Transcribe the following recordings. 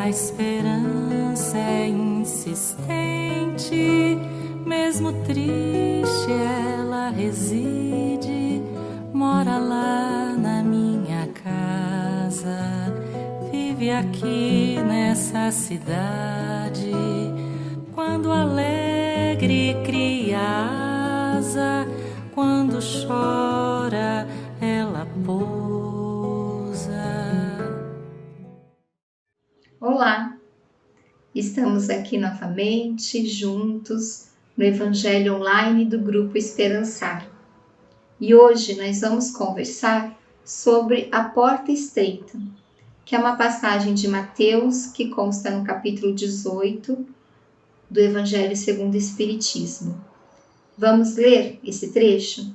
A esperança é insistente, mesmo triste ela reside, mora lá na minha casa, vive aqui nessa cidade. Quando alegre cria asa, quando chora ela pousa. Olá, estamos aqui novamente juntos no Evangelho Online do Grupo Esperançar. E hoje nós vamos conversar sobre a porta estreita, que é uma passagem de Mateus que consta no capítulo 18 do Evangelho segundo o Espiritismo. Vamos ler esse trecho?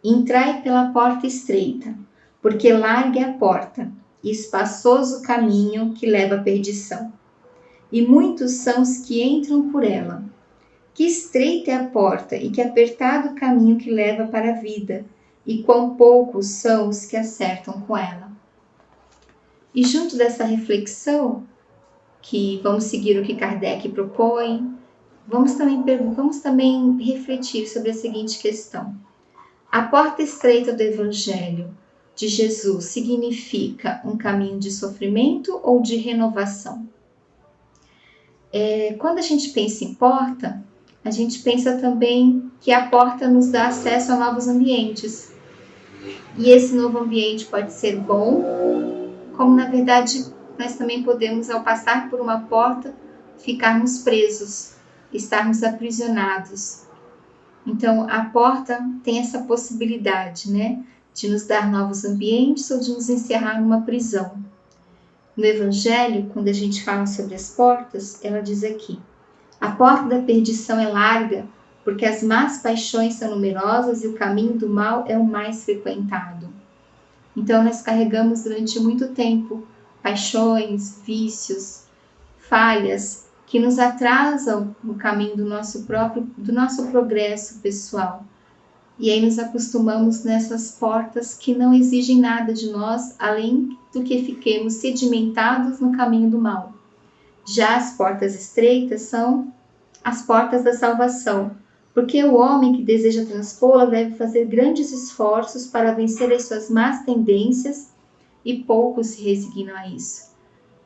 Entrai pela porta estreita, porque larga é a porta e espaçoso o caminho que leva à perdição. E muitos são os que entram por ela. Que estreita é a porta e que apertado o caminho que leva para a vida, e quão poucos são os que acertam com ela. E junto dessa reflexão, que vamos seguir o que Kardec propõe, vamos também refletir sobre a seguinte questão. A porta estreita do Evangelho de Jesus significa um caminho de sofrimento ou de renovação? Quando a gente pensa em porta, a gente pensa também que a porta nos dá acesso a novos ambientes. E esse novo ambiente pode ser bom, como na verdade nós também podemos, ao passar por uma porta, ficarmos presos, estarmos aprisionados. Então, a porta tem essa possibilidade, né, de nos dar novos ambientes ou de nos encerrar numa prisão. No Evangelho, quando a gente fala sobre as portas, ela diz aqui: a porta da perdição é larga, porque as más paixões são numerosas e o caminho do mal é o mais frequentado. Então, nós carregamos durante muito tempo paixões, vícios, falhas que nos atrasam no caminho do nosso progresso pessoal. E aí nos acostumamos nessas portas que não exigem nada de nós, além do que fiquemos sedimentados no caminho do mal. Já as portas estreitas são as portas da salvação, porque o homem que deseja transpô-la deve fazer grandes esforços para vencer as suas más tendências, e poucos se resignam a isso.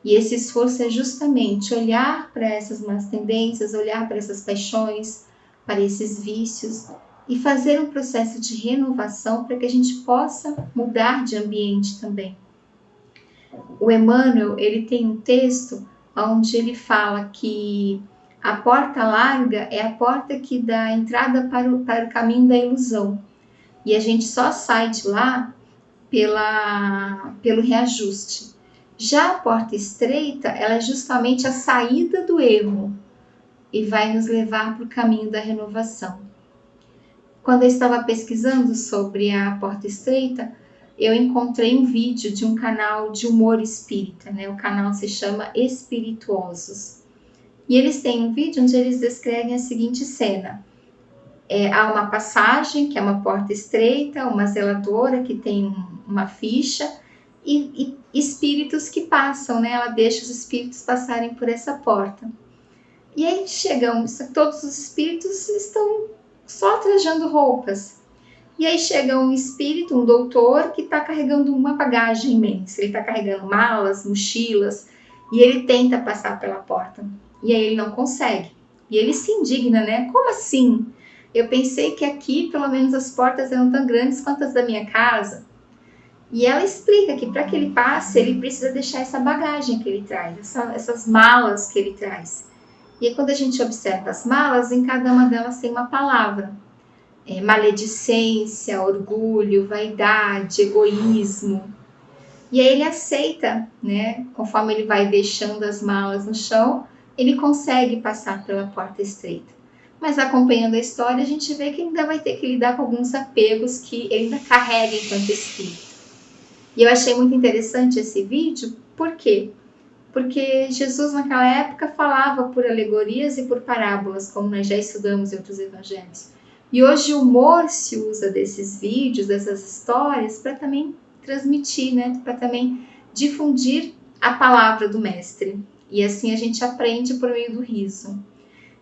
E esse esforço é justamente olhar para essas más tendências, olhar para essas paixões, para esses vícios, e fazer um processo de renovação para que a gente possa mudar de ambiente também. O Emmanuel, ele tem um texto onde ele fala que a porta larga é a porta que dá entrada para o caminho da ilusão. E a gente só sai de lá pelo reajuste. Já a porta estreita, ela é justamente a saída do erro e vai nos levar para o caminho da renovação. Quando eu estava pesquisando sobre a porta estreita, eu encontrei um vídeo de um canal de humor espírita, né? O canal se chama Espirituosos. E eles têm um vídeo onde eles descrevem a seguinte cena. Há uma passagem, que é uma porta estreita, uma zeladora que tem uma ficha, e espíritos que passam, né? Ela deixa os espíritos passarem por essa porta. E aí todos os espíritos estão só trajando roupas. E aí chega um espírito, um doutor, que está carregando uma bagagem imensa. Ele está carregando malas, mochilas, e ele tenta passar pela porta. E aí ele não consegue. E ele se indigna, né? Como assim? Eu pensei que aqui, pelo menos, as portas eram tão grandes quanto as da minha casa. E ela explica que para que ele passe, ele precisa deixar essa bagagem que ele traz, essas malas que ele traz. E aí, quando a gente observa as malas, em cada uma delas tem uma palavra. Maledicência, orgulho, vaidade, egoísmo. E aí ele aceita, né? Conforme ele vai deixando as malas no chão, ele consegue passar pela porta estreita. Mas acompanhando a história, a gente vê que ainda vai ter que lidar com alguns apegos que ele ainda carrega enquanto espírito. E eu achei muito interessante esse vídeo, por quê? Porque Jesus naquela época falava por alegorias e por parábolas, como nós já estudamos em outros evangelhos. E hoje o humor se usa desses vídeos, dessas histórias, para também transmitir, né? Para também difundir a palavra do mestre. E assim a gente aprende por meio do riso.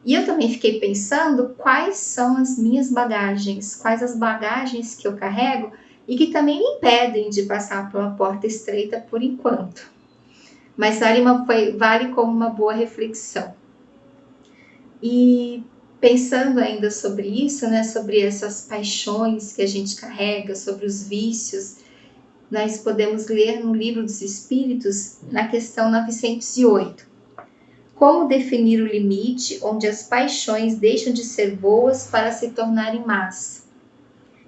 E eu também fiquei pensando quais são as minhas bagagens, quais as bagagens que eu carrego e que também me impedem de passar pela porta estreita por enquanto. Mas vale como uma boa reflexão. E pensando ainda sobre isso, né, sobre essas paixões que a gente carrega, sobre os vícios, nós podemos ler no Livro dos Espíritos, na questão 908. Como definir o limite onde as paixões deixam de ser boas para se tornarem más?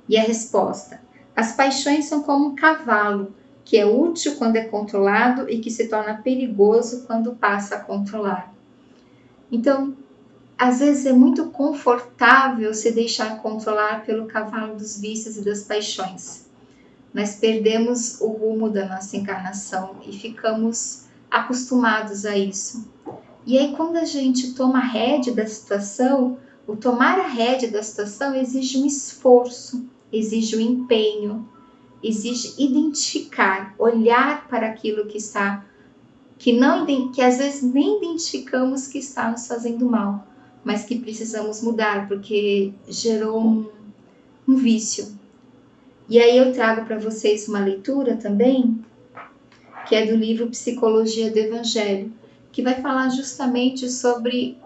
E a resposta: as paixões são como um cavalo, que é útil quando é controlado e que se torna perigoso quando passa a controlar. Então, às vezes é muito confortável se deixar controlar pelo cavalo dos vícios e das paixões. Nós perdemos o rumo da nossa encarnação e ficamos acostumados a isso. E aí, quando a gente toma a rédea da situação, o tomar a rédea da situação exige um esforço, exige um empenho, exige identificar, olhar para aquilo que está, que às vezes nem identificamos que está nos fazendo mal, mas que precisamos mudar, porque gerou um vício. E aí eu trago para vocês uma leitura também, que é do livro Psicologia do Evangelho, que vai falar justamente sobre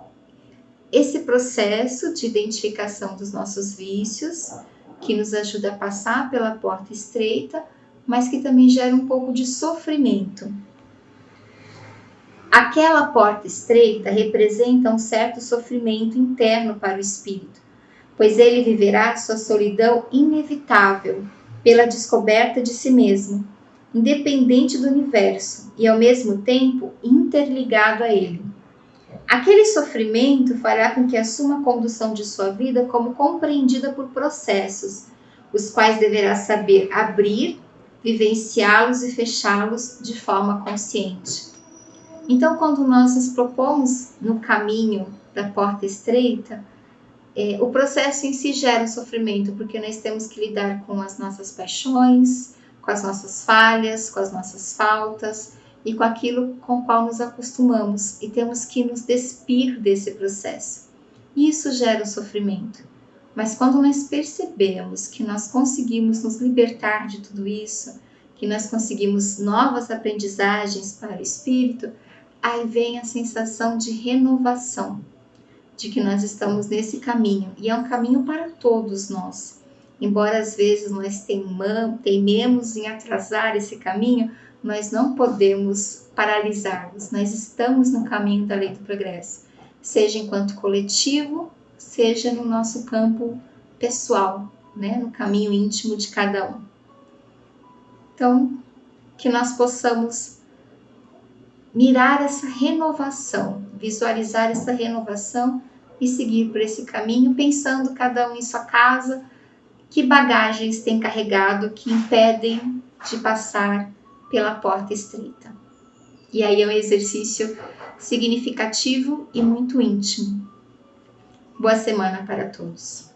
esse processo de identificação dos nossos vícios, que nos ajuda a passar pela porta estreita, mas que também gera um pouco de sofrimento. Aquela porta estreita representa um certo sofrimento interno para o espírito, pois ele viverá sua solidão inevitável pela descoberta de si mesmo, independente do universo e, ao mesmo tempo, interligado a ele. Aquele sofrimento fará com que assuma a condução de sua vida como compreendida por processos, os quais deverá saber abrir, vivenciá-los e fechá-los de forma consciente. Então, quando nós nos propomos no caminho da porta estreita, o processo em si gera um sofrimento, porque nós temos que lidar com as nossas paixões, com as nossas falhas, com as nossas faltas e com aquilo com o qual nos acostumamos, e temos que nos despir desse processo. Isso gera um sofrimento. Mas quando nós percebemos que nós conseguimos nos libertar de tudo isso, que nós conseguimos novas aprendizagens para o espírito, aí vem a sensação de renovação, de que nós estamos nesse caminho, e é um caminho para todos nós. Embora às vezes nós teimemos em atrasar esse caminho, nós não podemos paralisá-los. Nós estamos no caminho da lei do progresso, seja enquanto coletivo, seja no nosso campo pessoal, né? No caminho íntimo de cada um. Então, que nós possamos mirar essa renovação, visualizar essa renovação e seguir por esse caminho, pensando cada um em sua casa, que bagagens tem carregado que impedem de passar pela porta estreita. E aí é um exercício significativo e muito íntimo. Boa semana para todos.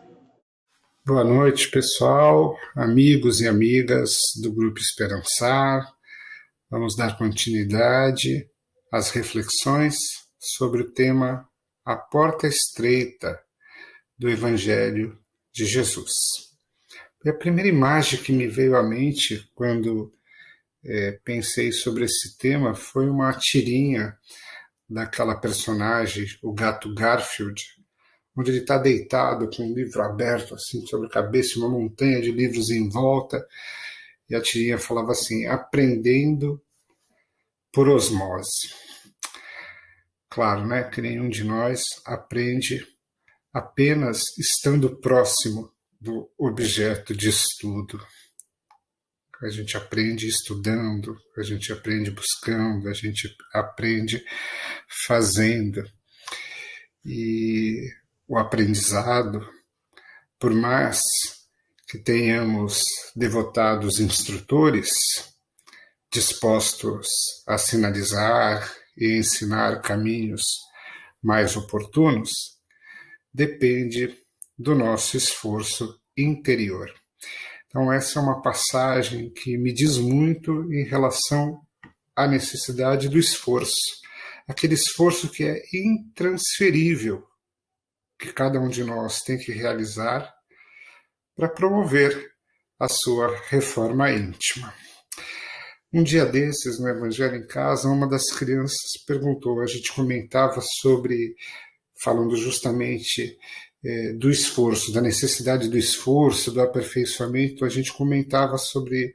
Boa noite, pessoal, amigos e amigas do Grupo Esperançar. Vamos dar continuidade às reflexões sobre o tema A Porta Estreita do Evangelho de Jesus. E a primeira imagem que me veio à mente quando pensei sobre esse tema foi uma tirinha daquela personagem, o gato Garfield, onde ele está deitado com um livro aberto assim sobre a cabeça, uma montanha de livros em volta, e a tirinha falava assim: aprendendo por osmose. Claro, né, que nenhum de nós aprende apenas estando próximo do objeto de estudo. A gente aprende estudando, a gente aprende buscando, a gente aprende fazendo. E o aprendizado, por mais que tenhamos devotados instrutores dispostos a sinalizar e ensinar caminhos mais oportunos, depende do nosso esforço interior. Então essa é uma passagem que me diz muito em relação a necessidade do esforço, aquele esforço que é intransferível, que cada um de nós tem que realizar para promover a sua reforma íntima. Um dia desses, no Evangelho em Casa, uma das crianças perguntou, a gente comentava sobre, falando justamente do esforço, da necessidade do esforço, do aperfeiçoamento, a gente comentava sobre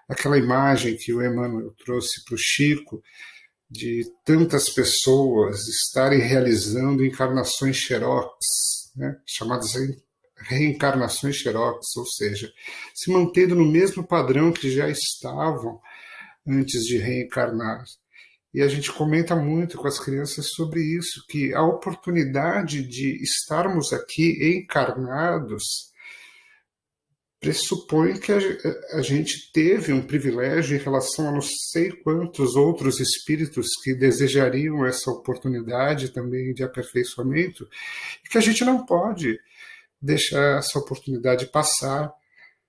aquela imagem que o Emmanuel trouxe para o Chico, de tantas pessoas estarem realizando encarnações xerox, né, chamadas reencarnações xerox, ou seja, se mantendo no mesmo padrão que já estavam antes de reencarnar. E a gente comenta muito com as crianças sobre isso, que a oportunidade de estarmos aqui encarnados pressupõe que a gente teve um privilégio em relação a não sei quantos outros espíritos que desejariam essa oportunidade também de aperfeiçoamento, e que a gente não pode deixar essa oportunidade passar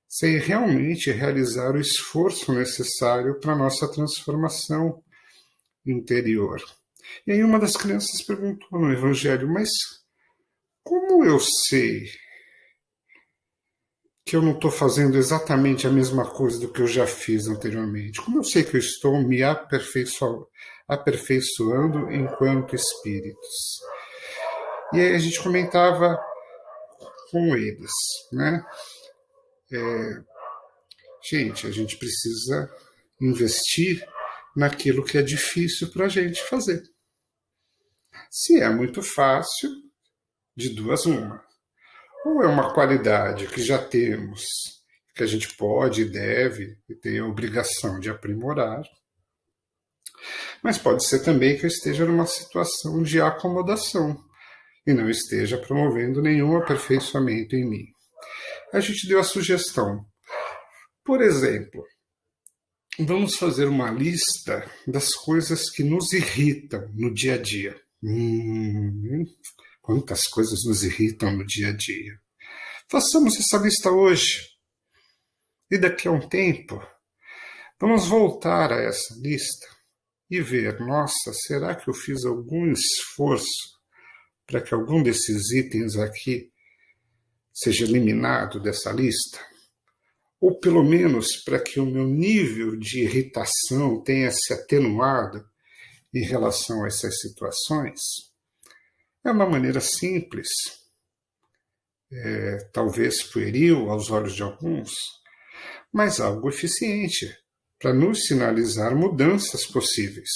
sem realmente realizar o esforço necessário para a nossa transformação interior. E aí uma das crianças perguntou no Evangelho, mas como eu sei que eu não estou fazendo exatamente a mesma coisa do que eu já fiz anteriormente? Como eu sei que eu estou me aperfeiçoando enquanto espíritos? E aí a gente comentava com eles, né? Gente, a gente precisa investir naquilo que é difícil para a gente fazer. Se é muito fácil, de duas uma. Ou é uma qualidade que já temos, que a gente pode, deve e tem a obrigação de aprimorar, mas pode ser também que eu esteja numa situação de acomodação e não esteja promovendo nenhum aperfeiçoamento em mim. A gente deu a sugestão, por exemplo, vamos fazer uma lista das coisas que nos irritam no dia a dia. Quantas coisas nos irritam no dia a dia. Façamos essa lista hoje. E daqui a um tempo, vamos voltar a essa lista e ver, nossa, será que eu fiz algum esforço para que algum desses itens aqui seja eliminado dessa lista? Ou pelo menos para que o meu nível de irritação tenha se atenuado em relação a essas situações? É uma maneira simples, talvez pueril aos olhos de alguns, mas algo eficiente para nos sinalizar mudanças possíveis.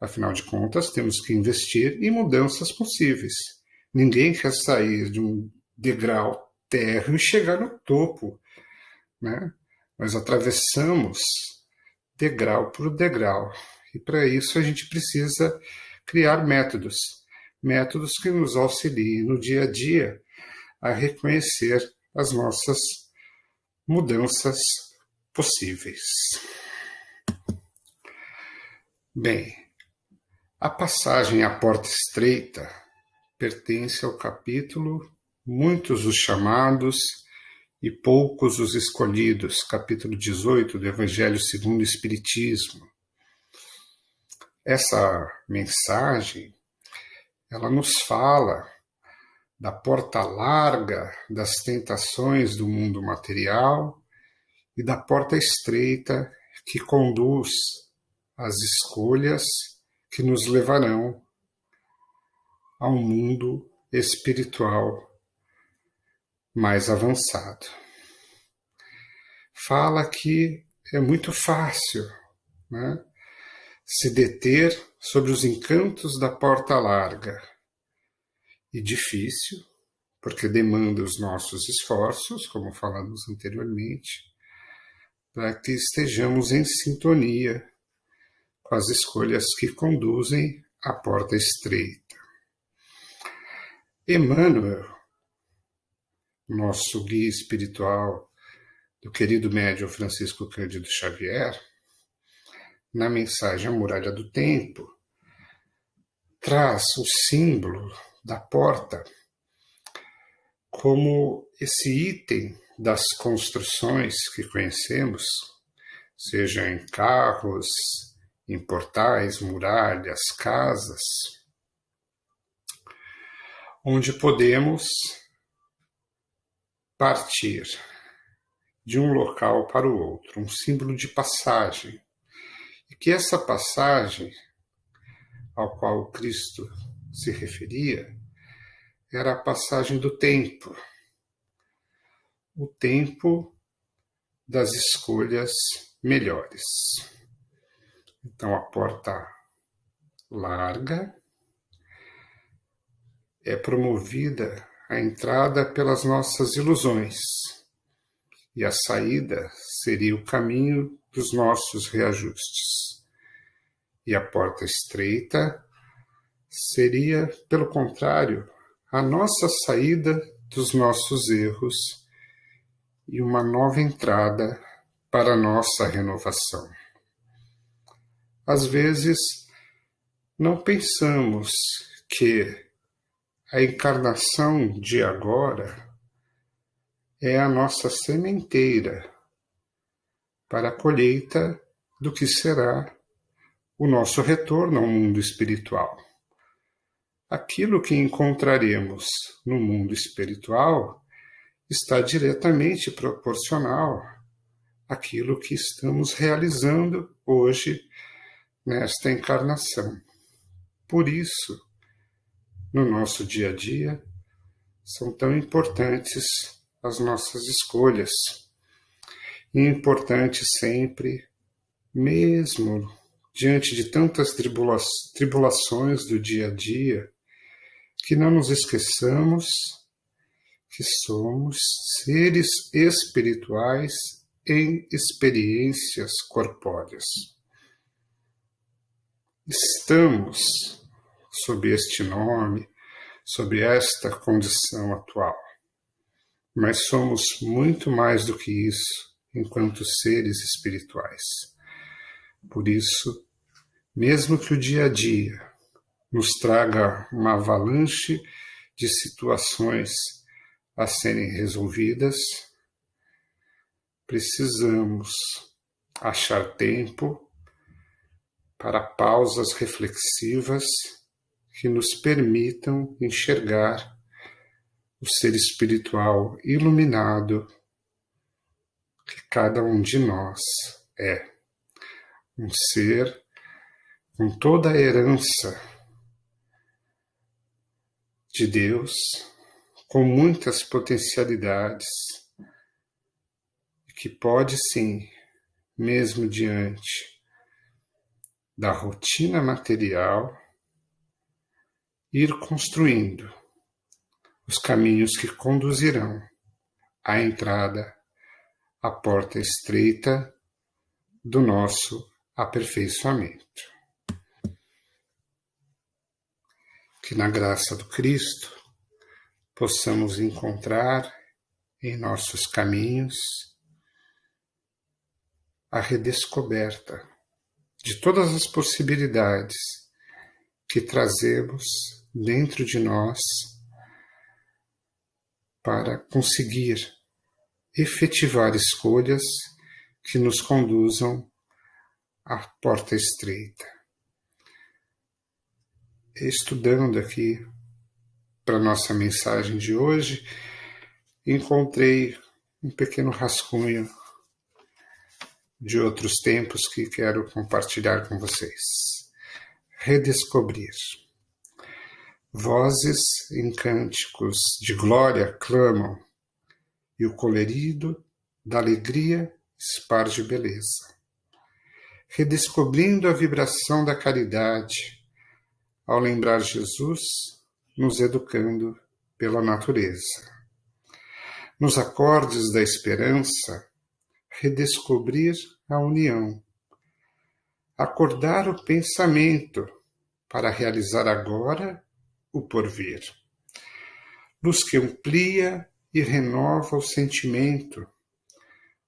Afinal de contas, temos que investir em mudanças possíveis. Ninguém quer sair de um degrau térreo e chegar no topo, né? Nós atravessamos degrau por degrau. E para isso a gente precisa criar métodos que nos auxiliem no dia a dia a reconhecer as nossas mudanças possíveis. Bem, a passagem à porta estreita pertence ao capítulo Muitos os chamados e poucos os escolhidos, capítulo 18 do Evangelho segundo o Espiritismo. Essa mensagem, ela nos fala da porta larga das tentações do mundo material e da porta estreita que conduz às escolhas que nos levarão a um mundo espiritual mais avançado. Fala que é muito fácil, né, se deter sobre os encantos da porta larga e difícil, porque demanda os nossos esforços, como falamos anteriormente, para que estejamos em sintonia com as escolhas que conduzem à porta estreita. Emmanuel, nosso guia espiritual do querido médium Francisco Cândido Xavier, na mensagem A Muralha do Tempo, traz o símbolo da porta como esse item das construções que conhecemos, seja em carros, em portais, muralhas, casas, onde podemos partir de um local para o outro, um símbolo de passagem. E que essa passagem, ao qual o Cristo se referia, era a passagem do tempo. O tempo das escolhas melhores. Então a porta larga é promovida a entrada pelas nossas ilusões, e a saída seria o caminho dos nossos reajustes. E a porta estreita seria, pelo contrário, a nossa saída dos nossos erros e uma nova entrada para a nossa renovação. Às vezes, não pensamos que a encarnação de agora é a nossa sementeira para a colheita do que será o nosso retorno ao mundo espiritual. Aquilo que encontraremos no mundo espiritual está diretamente proporcional àquilo que estamos realizando hoje nesta encarnação. Por isso, no nosso dia a dia, são tão importantes as nossas escolhas. E é importante sempre, mesmo diante de tantas tribulações do dia a dia, que não nos esqueçamos que somos seres espirituais em experiências corpóreas. Estamos sob este nome, sob esta condição atual, mas somos muito mais do que isso enquanto seres espirituais. Por isso, mesmo que o dia a dia nos traga uma avalanche de situações a serem resolvidas, precisamos achar tempo para pausas reflexivas que nos permitam enxergar o ser espiritual iluminado que cada um de nós é. Um ser com toda a herança de Deus, com muitas potencialidades, que pode sim, mesmo diante da rotina material, ir construindo os caminhos que conduzirão à entrada, à porta estreita do nosso aperfeiçoamento. Que na graça do Cristo possamos encontrar em nossos caminhos a redescoberta de todas as possibilidades que trazemos dentro de nós para conseguir efetivar escolhas que nos conduzam à porta estreita. Estudando aqui para a nossa mensagem de hoje, encontrei um pequeno rascunho de outros tempos que quero compartilhar com vocês. Redescobrir. Vozes em cânticos de glória clamam, e o colorido da alegria esparge beleza. Redescobrindo a vibração da caridade, ao lembrar Jesus, nos educando pela natureza. Nos acordes da esperança, redescobrir a união. Acordar o pensamento para realizar agora o porvir. Luz que amplia e renova o sentimento,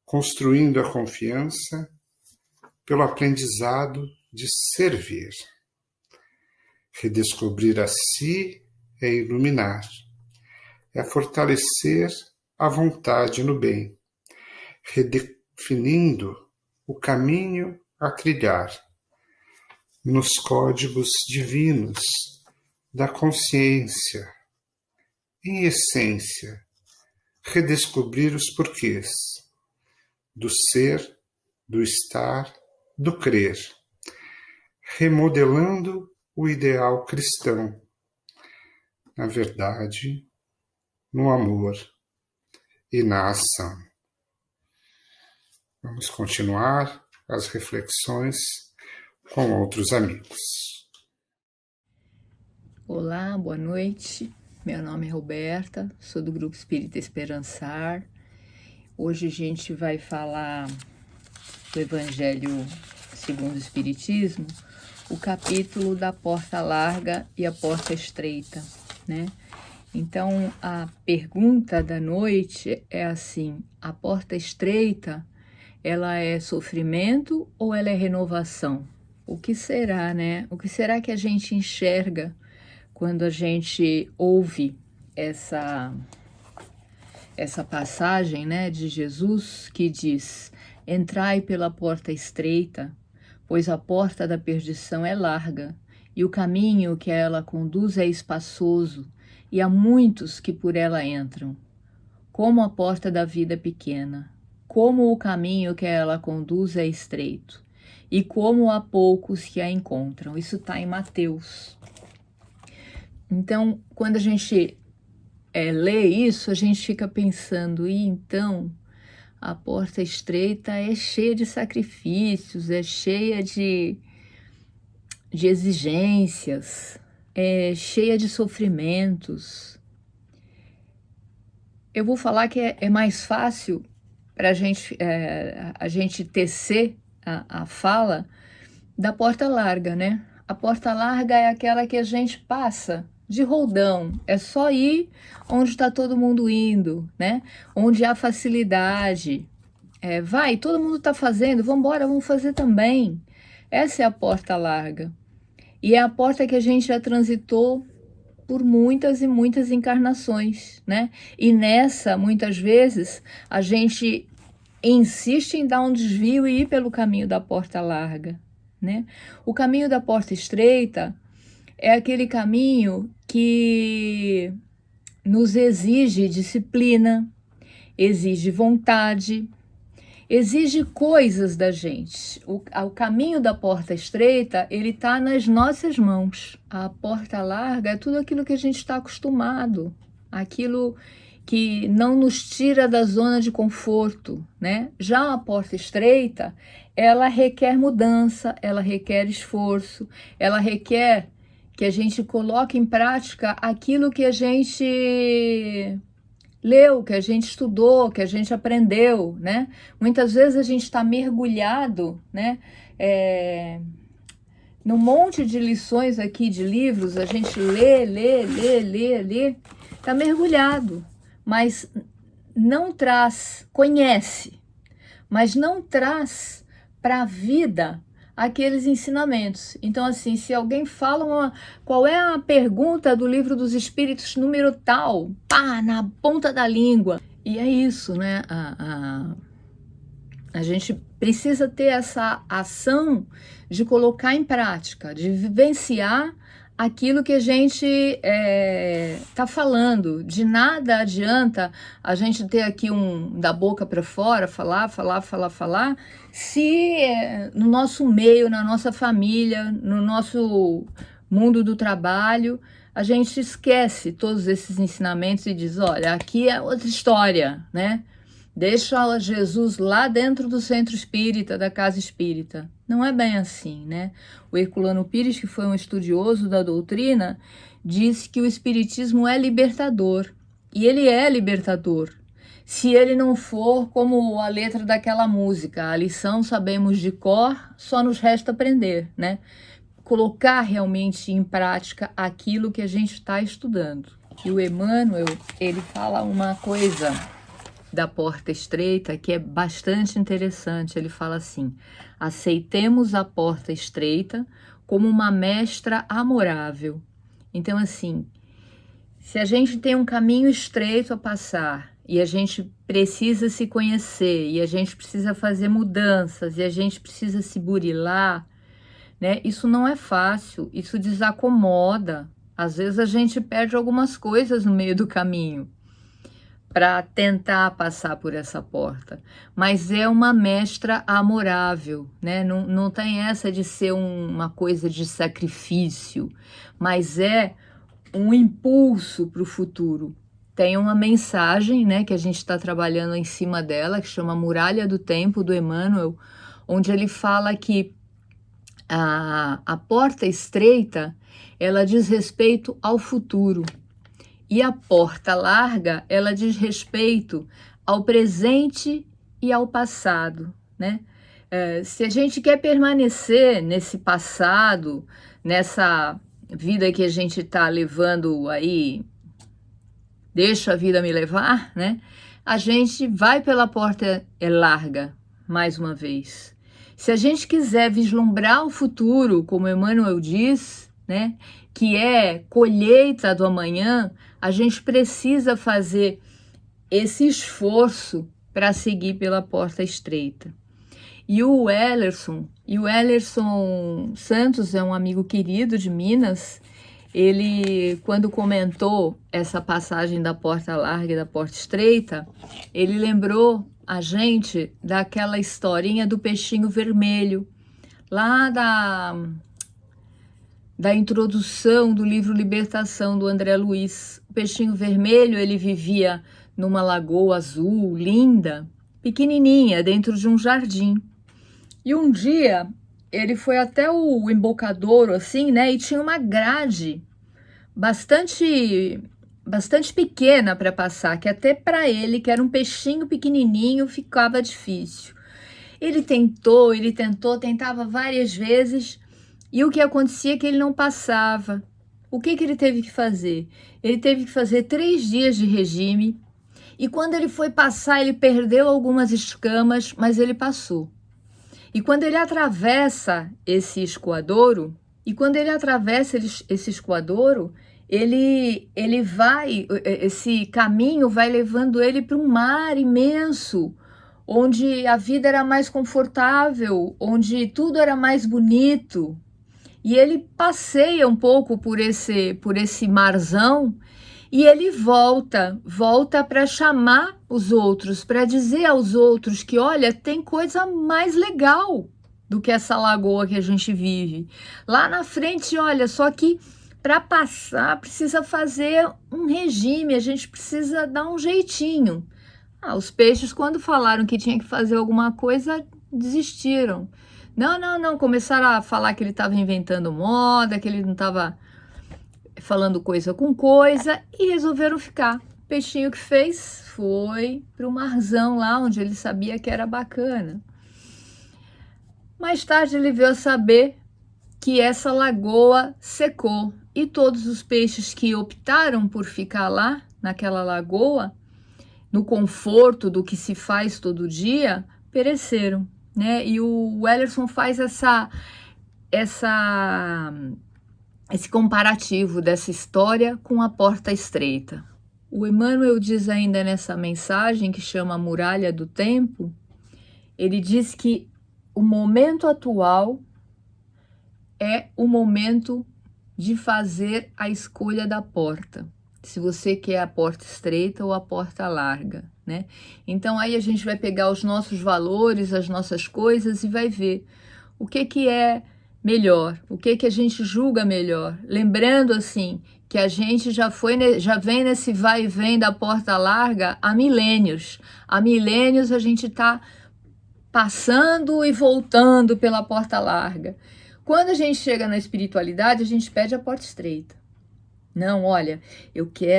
construindo a confiança pelo aprendizado de servir. Redescobrir a si é iluminar, é fortalecer a vontade no bem, redefinindo o caminho a trilhar, nos códigos divinos da consciência, em essência, redescobrir os porquês do ser, do estar, do crer, remodelando o ideal cristão, na verdade, no amor e na ação. Vamos continuar as reflexões com outros amigos. Olá, boa noite. Meu nome é Roberta, sou do Grupo Espírita Esperançar. Hoje a gente vai falar do Evangelho segundo o Espiritismo, o capítulo da porta larga e a porta estreita, né? Então, a pergunta da noite é assim: a porta estreita, ela é sofrimento ou ela é renovação? O que será, né? O que será que a gente enxerga quando a gente ouve essa passagem, né, de Jesus que diz: entrai pela porta estreita, pois a porta da perdição é larga, e o caminho que a ela conduz é espaçoso, e há muitos que por ela entram. Como a porta da vida é pequena, como o caminho que a ela conduz é estreito, e como há poucos que a encontram. Isso está em Mateus. Então, quando a gente lê isso, a gente fica pensando, e então a porta estreita é cheia de sacrifícios, é cheia de exigências, é cheia de sofrimentos. Eu vou falar que é mais fácil para a gente tecer a fala da porta larga, né? A porta larga é aquela que a gente passa de roldão, é só ir onde está todo mundo indo, né? Onde há facilidade. Vai, todo mundo está fazendo, vamos embora, vamos fazer também. Essa é a porta larga. E é a porta que a gente já transitou por muitas e muitas encarnações, né? E nessa, muitas vezes, a gente insiste em dar um desvio e ir pelo caminho da porta larga, né? O caminho da porta estreita é aquele caminho que nos exige disciplina, exige vontade, exige coisas da gente. O caminho da porta estreita, ele está nas nossas mãos. A porta larga é tudo aquilo que a gente está acostumado, aquilo que não nos tira da zona de conforto, né? Já a porta estreita, ela requer mudança, ela requer esforço, ela requer que a gente coloque em prática aquilo que a gente leu, que a gente estudou, que a gente aprendeu, né? Muitas vezes a gente está mergulhado, né? Num monte de lições aqui de livros, a gente lê, está mergulhado, mas não traz, conhece, mas não traz para a vida aqueles ensinamentos. Então, assim, se alguém fala qual é a pergunta do Livro dos Espíritos número tal, pá, na ponta da língua. E é isso, né? A gente precisa ter essa ação de colocar em prática, de vivenciar aquilo que a gente está falando. De nada adianta a gente ter aqui da boca para fora, falar, se no nosso meio, na nossa família, no nosso mundo do trabalho, a gente esquece todos esses ensinamentos e diz: olha, aqui é outra história, né? Deixa Jesus lá dentro do centro espírita, da casa espírita. Não é bem assim, né? O Herculano Pires, que foi um estudioso da doutrina, disse que o espiritismo é libertador. E ele é libertador. Se ele não for como a letra daquela música, a lição sabemos de cor, só nos resta aprender, né? Colocar realmente em prática aquilo que a gente está estudando. E o Emmanuel, ele fala uma coisa da porta estreita que é bastante interessante. Ele fala assim: aceitemos a porta estreita como uma mestra amorável. Então, assim, se a gente tem um caminho estreito a passar e a gente precisa se conhecer e a gente precisa fazer mudanças e a gente precisa se burilar, né? Isso não é fácil, isso desacomoda. Às vezes a gente perde algumas coisas no meio do caminho para tentar passar por essa porta, mas é uma mestra amorável, né? Não tem essa de ser uma coisa de sacrifício, mas é um impulso para o futuro. Tem uma mensagem, né, que a gente está trabalhando em cima dela, que chama Muralha do Tempo, do Emmanuel, onde ele fala que a porta estreita, ela diz respeito ao futuro, e a porta larga, ela diz respeito ao presente e ao passado, né? Se a gente quer permanecer nesse passado, nessa vida que a gente está levando aí, deixa a vida me levar, né? A gente vai pela porta larga, mais uma vez. Se a gente quiser vislumbrar o futuro, como Emmanuel diz, né? Que é colheita do amanhã, a gente precisa fazer esse esforço para seguir pela porta estreita. E o Ellerson Santos é um amigo querido de Minas. Ele, quando comentou essa passagem da porta larga e da porta estreita, ele lembrou a gente daquela historinha do peixinho vermelho, lá da introdução do livro Libertação, do André Luiz. O peixinho vermelho, ele vivia numa lagoa azul, linda, pequenininha, dentro de um jardim. E um dia, ele foi até o embocadouro, assim, né, e tinha uma grade bastante pequena para passar, que até para ele, que era um peixinho pequenininho, ficava difícil. Ele tentou, tentava várias vezes, e o que acontecia é que ele não passava. O que ele teve que fazer? Ele teve que fazer 3 dias de regime, e quando ele foi passar, ele perdeu algumas escamas, mas ele passou. E quando ele atravessa esse escoadouro, esse caminho vai levando ele para um mar imenso, onde a vida era mais confortável, onde tudo era mais bonito. E ele passeia um pouco por esse marzão, e ele volta para chamar os outros, para dizer aos outros que, olha, tem coisa mais legal do que essa lagoa que a gente vive. Lá na frente, olha, só que para passar precisa fazer um regime, a gente precisa dar um jeitinho. Os peixes, quando falaram que tinha que fazer alguma coisa, desistiram. Não, começaram a falar que ele estava inventando moda, que ele não estava falando coisa com coisa, e resolveram ficar. O peixinho que fez foi para o marzão lá, onde ele sabia que era bacana. Mais tarde ele veio a saber que essa lagoa secou, e todos os peixes que optaram por ficar lá, naquela lagoa, no conforto do que se faz todo dia, pereceram, né? E o Ellerson faz esse comparativo dessa história com a porta estreita. O Emmanuel diz ainda nessa mensagem, que chama Muralha do Tempo, ele diz que o momento atual é o momento de fazer a escolha da porta. Se você quer a porta estreita ou a porta larga, né? Então aí a gente vai pegar os nossos valores, as nossas coisas e vai ver o que é melhor, o que a gente julga melhor. Lembrando assim que a gente já vem nesse vai e vem da porta larga há milênios. Há milênios a gente está passando e voltando pela porta larga. Quando a gente chega na espiritualidade, a gente pede a porta estreita. Não, olha,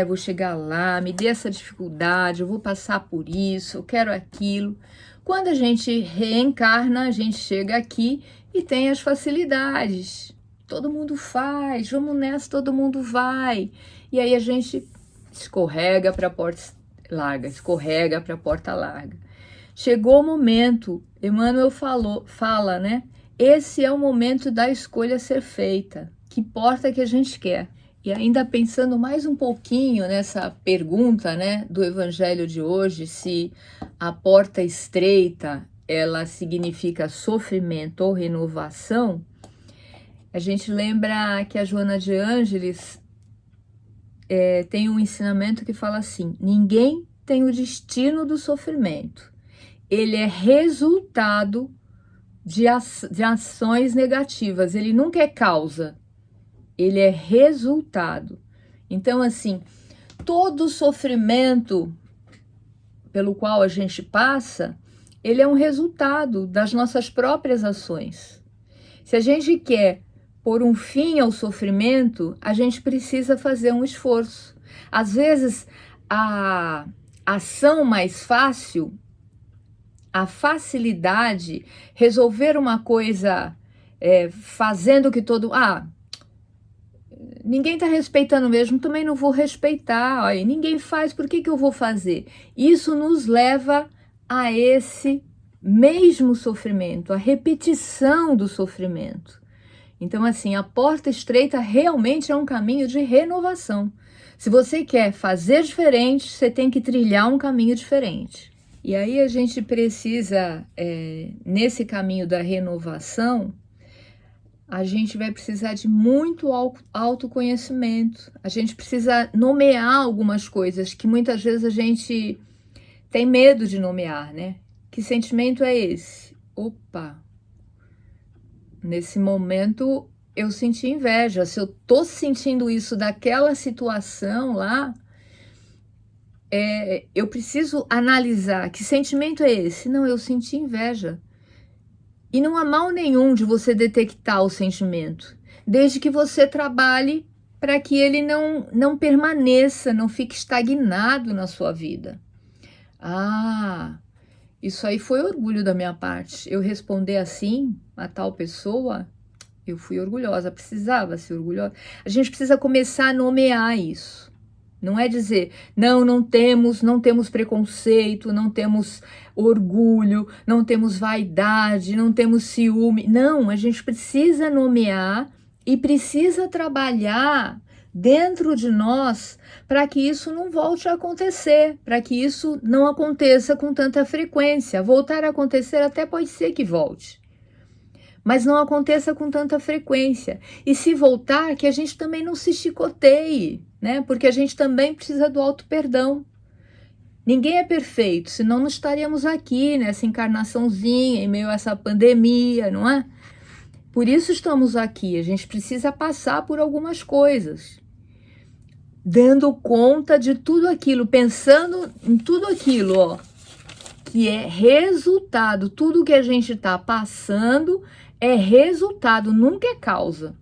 vou chegar lá, me dê essa dificuldade, eu vou passar por isso, eu quero aquilo. Quando a gente reencarna, a gente chega aqui e tem as facilidades. Todo mundo faz, vamos nessa, todo mundo vai. E aí a gente escorrega para a porta larga, escorrega para a porta larga. Chegou o momento, Emmanuel fala, né? Esse é o momento da escolha ser feita. Que porta que a gente quer? E ainda pensando mais um pouquinho nessa pergunta, né, do Evangelho de hoje, se a porta estreita, ela significa sofrimento ou renovação, A gente lembra que a Joana de Ângeles tem um ensinamento que fala assim: ninguém tem o destino do sofrimento. Ele é resultado de ações negativas. Ele nunca é causa. Ele é resultado. Então, assim, todo sofrimento pelo qual a gente passa, ele é um resultado das nossas próprias ações. Se a gente quer pôr um fim ao sofrimento, a gente precisa fazer um esforço. Às vezes, a ação mais fácil, a facilidade, resolver uma coisa fazendo que todo... ninguém está respeitando mesmo, também não vou respeitar. Olha, ninguém faz, por que eu vou fazer? Isso nos leva a esse mesmo sofrimento, a repetição do sofrimento. Então, assim, a porta estreita realmente é um caminho de renovação. Se você quer fazer diferente, você tem que trilhar um caminho diferente. E aí a gente precisa, nesse caminho da renovação, a gente vai precisar de muito autoconhecimento. A gente precisa nomear algumas coisas que muitas vezes a gente tem medo de nomear, né? Que sentimento é esse? Opa! Nesse momento eu senti inveja. Se eu tô sentindo isso daquela situação lá, eu preciso analisar que sentimento é esse. Não, eu senti inveja. E não há mal nenhum de você detectar o sentimento, desde que você trabalhe para que ele não permaneça, não fique estagnado na sua vida. Isso aí foi orgulho da minha parte. Eu responder assim a tal pessoa, eu fui orgulhosa, precisava ser orgulhosa. A gente precisa começar a nomear isso. Não é dizer, não temos preconceito, não temos orgulho, não temos vaidade, não temos ciúme. Não, a gente precisa nomear e precisa trabalhar dentro de nós para que isso não volte a acontecer, para que isso não aconteça com tanta frequência. Voltar a acontecer até pode ser que volte, mas não aconteça com tanta frequência. E se voltar, que a gente também não se chicoteie, né? Porque a gente também precisa do auto-perdão. Ninguém é perfeito, senão não estaríamos aqui nessa encarnaçãozinha, em meio a essa pandemia, não é? Por isso estamos aqui, a gente precisa passar por algumas coisas, dando conta de tudo aquilo, pensando em tudo aquilo, que é resultado. Tudo que a gente está passando é resultado, nunca é causa.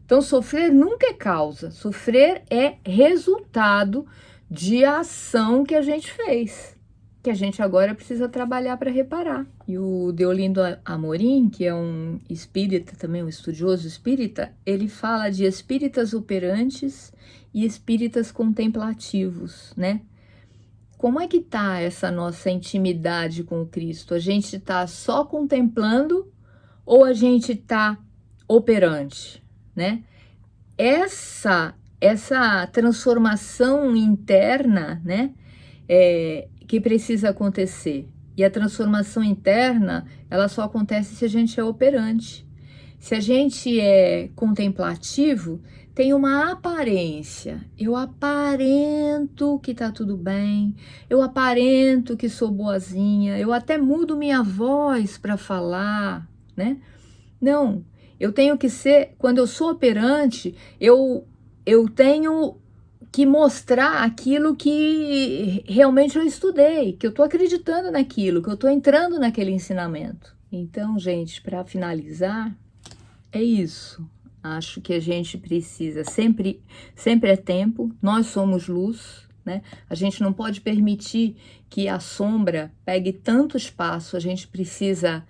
Então, sofrer nunca é causa, sofrer é resultado de ação que a gente fez, que a gente agora precisa trabalhar para reparar. E o Deolindo Amorim, que é um espírita também, um estudioso espírita, ele fala de espíritas operantes e espíritas contemplativos, né? Como é que tá essa nossa intimidade com o Cristo? A gente tá só contemplando ou a gente tá operante, né? Essa transformação interna, né, que precisa acontecer. E a transformação interna, ela só acontece se a gente é operante. Se a gente é contemplativo, tem uma aparência. Eu aparento que tá tudo bem, eu aparento que sou boazinha, eu até mudo minha voz para falar, né? Não, eu tenho que ser, quando eu sou operante, eu tenho que mostrar aquilo que realmente eu estudei, que eu estou acreditando naquilo, que eu estou entrando naquele ensinamento. Então, gente, para finalizar, é isso. Acho que a gente precisa, sempre é tempo, nós somos luz, né? A gente não pode permitir que a sombra pegue tanto espaço, a gente precisa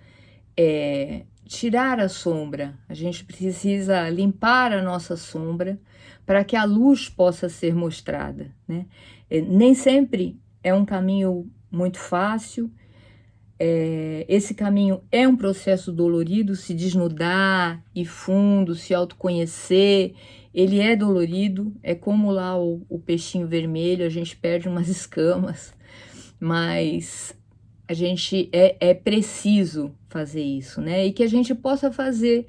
tirar a sombra, a gente precisa limpar a nossa sombra para que a luz possa ser mostrada, né? Nem sempre é um caminho muito fácil, esse caminho é um processo dolorido, se desnudar, ir fundo, se autoconhecer, ele é dolorido, é como lá o peixinho vermelho, a gente perde umas escamas, mas a gente é preciso fazer isso, né? E que a gente possa fazer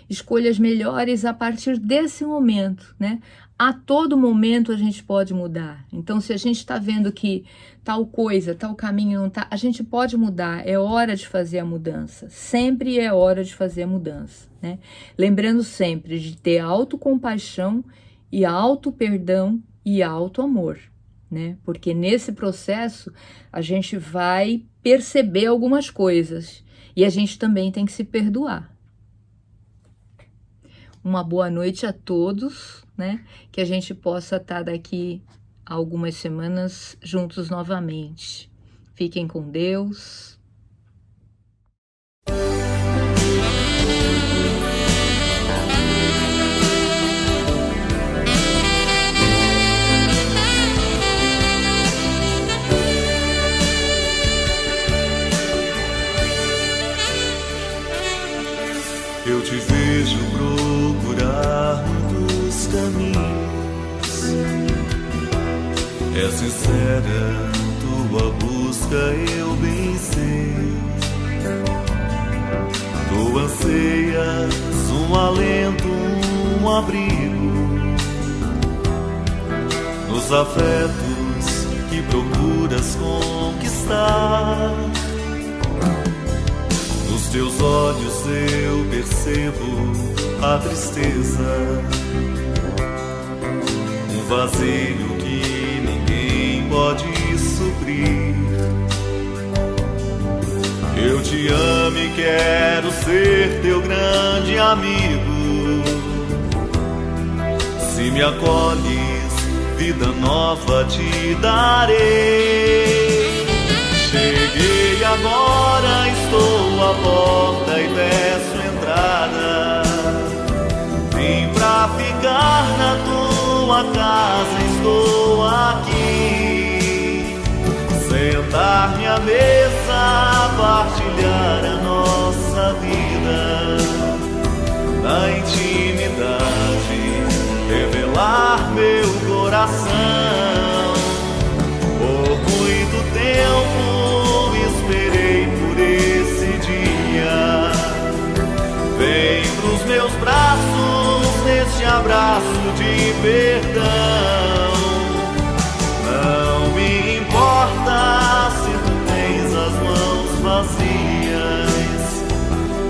escolhas melhores a partir desse momento, né? A todo momento a gente pode mudar. Então, se a gente está vendo que tal coisa, tal caminho não tá, a gente pode mudar. É hora de fazer a mudança. Sempre é hora de fazer a mudança, né? Lembrando sempre de ter autocompaixão e auto-perdão e auto-amor, né? Porque nesse processo a gente vai perceber algumas coisas e a gente também tem que se perdoar. Uma boa noite a todos, né? Que a gente possa estar daqui a algumas semanas juntos novamente. Fiquem com Deus. Eu te vejo procurar muitos caminhos. É sincera tua busca, eu bem sei. Tu anseias um alento, um abrigo nos afetos que procuras conquistar. Nos teus olhos eu percebo a tristeza, um vazio que ninguém pode suprir. Eu te amo e quero ser teu grande amigo. Se me acolhes, vida nova te darei. Cheguei agora, estou à porta e peço entrada. Vim pra ficar na tua casa, estou aqui. Sentar-me à mesa, partilhar a nossa vida. Na intimidade, revelar meu coração. Por muito tempo esperei por esse dia. Vem pros meus braços neste abraço de perdão. Não me importa se tu tens as mãos vazias.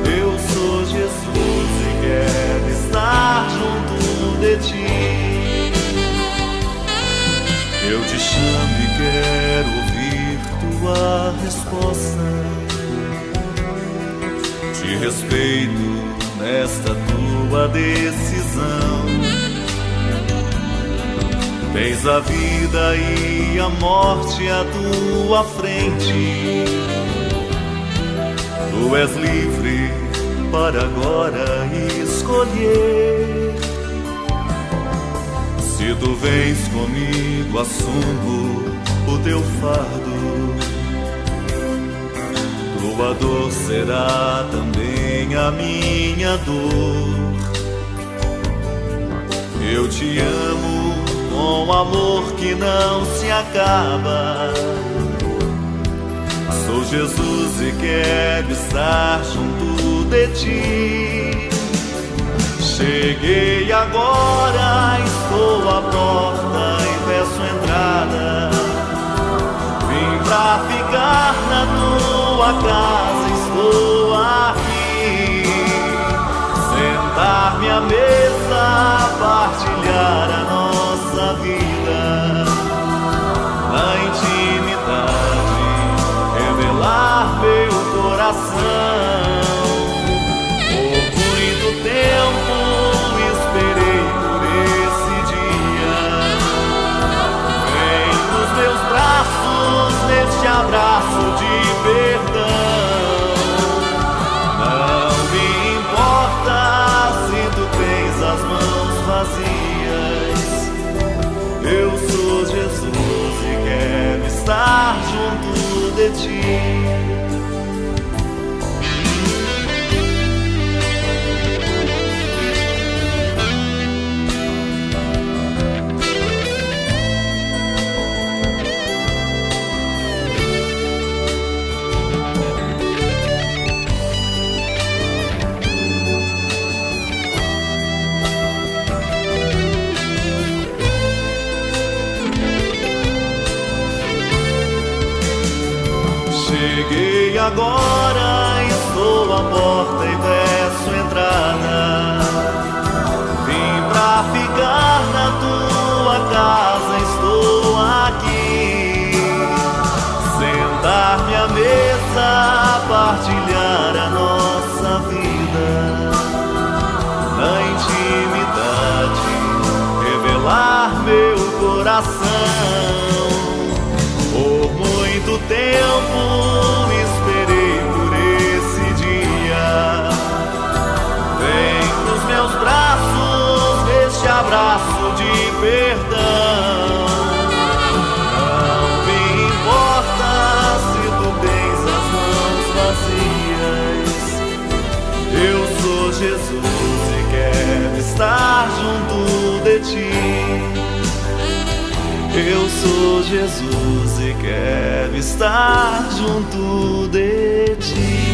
Eu sou Jesus e quero estar junto de ti. Eu te chamo e quero ouvir tua resposta. Te respeito nesta tua decisão. Tens a vida e a morte à tua frente. Tu és livre para agora escolher. Se tu vens comigo, assumo o teu fardo. Tua dor será também a minha dor. Eu te amo com amor que não se acaba. Sou Jesus e quero estar junto de ti. Cheguei agora, estou à porta e peço entrada. Vim pra ficar na tua casa, estou aqui. Sentar-me à mesa, partilhar a nossa vida. Na intimidade, revelar meu coração. Por muito tempo esperei por esse dia. Vem nos meus braços neste abraço de perdão. Não me importa se tu tens as mãos vazias. Eu sou Jesus e quero estar junto de ti. agora estou à porta e peço entrada. Vim pra ficar na tua casa, estou aqui. Sentar-me à mesa, partilhar a nossa vida. Na intimidade, revelar meu coração. Por muito tempo esperei por esse dia. Vem pros meus braços, este abraço de perdão. Não me importa se tu tens as mãos vazias. Eu sou Jesus e quero estar junto de ti. Eu sou Jesus e quero estar junto de ti.